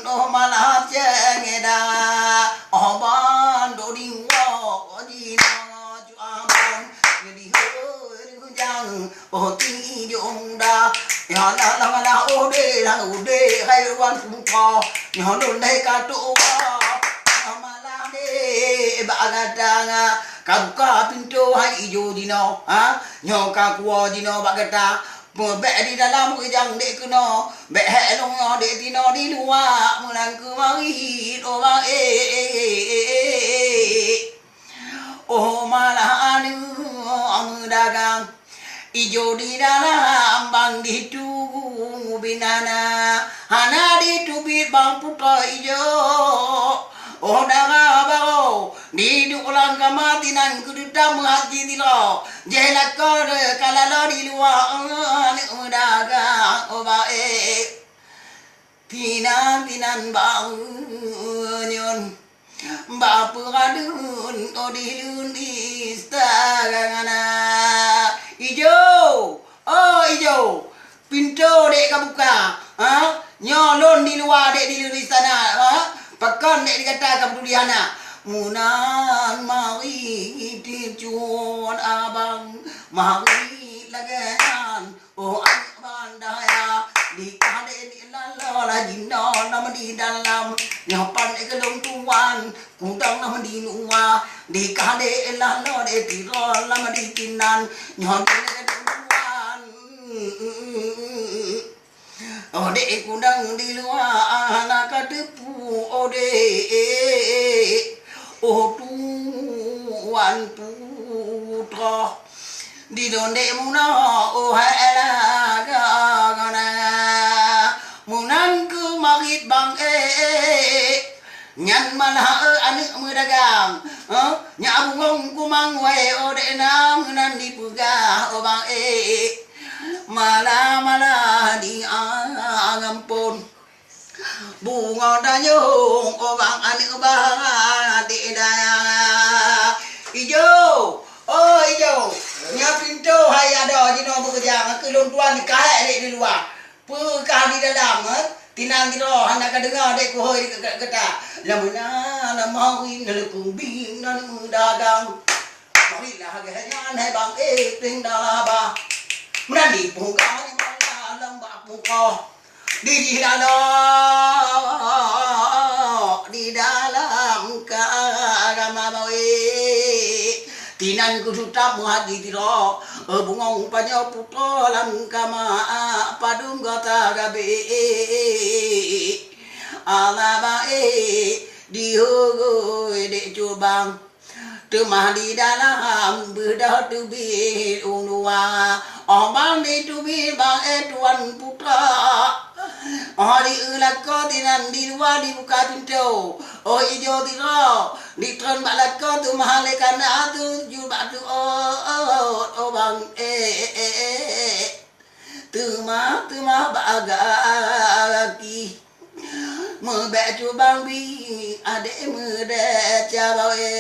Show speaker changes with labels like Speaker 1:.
Speaker 1: ô mà là chè nghe đà ô ban đồ đi ngõ có gì nó cho ban người đi hơi chăng ô ti dùng đà nhỏ là ô đê hay quan cũng có nhỏ đồn đây cả tụ mà là đê bà gà trăng kabuka pintu hai ijo dino nyo ka kuo dino bagata be di dalam kejang dek kuno be helong no dek dino di luar mulang ku mari do bang oh malah anu ang dagang ijo di dalam bang di tu binana hana di tubit bang putra ijo oh daga bao di dulang kamatinan kudutam haji dilo jelak kor kalalo di luar ni daga obae tinan bang nyon bapu kadun odilun istagana ijo pintu dek kabuka nyolon di luar dek di istana pakan dek dikata kepeduliana munan mari dijual abang mari lagan oh bandaya di kade di lala jinno nama di dalam nyapan kelong tuan kudang nama di luar di kade lala de tiro nama di tinan nyapan kelong tuan oh dek kudang di luar anak kadepu oh dek oh tuan putra di donde muna oh hala gana munan ku marit bang nyan malah anu medagang nyabung ku mangwai oh de nang nan dipuga oh bang malah di angampun bunga dayung oh bang anu bang di daya ijo nya pintu hai ada jino bekerja ke lon tuan kae dek di luar pekah di dalam tinan diro hendak dengar dek ko hoi kata lamana lamawi nalku bin nan dagang marilah gahan hai bang ting dalaba menani buka ni mala lamba buka di dalam agama bawe tinan ku suta muhaji tiro bungong panyo puto lam kama padung gota gabe ala bae dihogo de cubang temah di dalam bedah tubi unua omang di tubi bang tuan putra hari ulat ko tinan di luar dibuka pintu oh ijo tiro di tron balat ko tu mahalekan atu jubak tu oh bang tuma bagaki me be tu bang bi ade me de cha bawe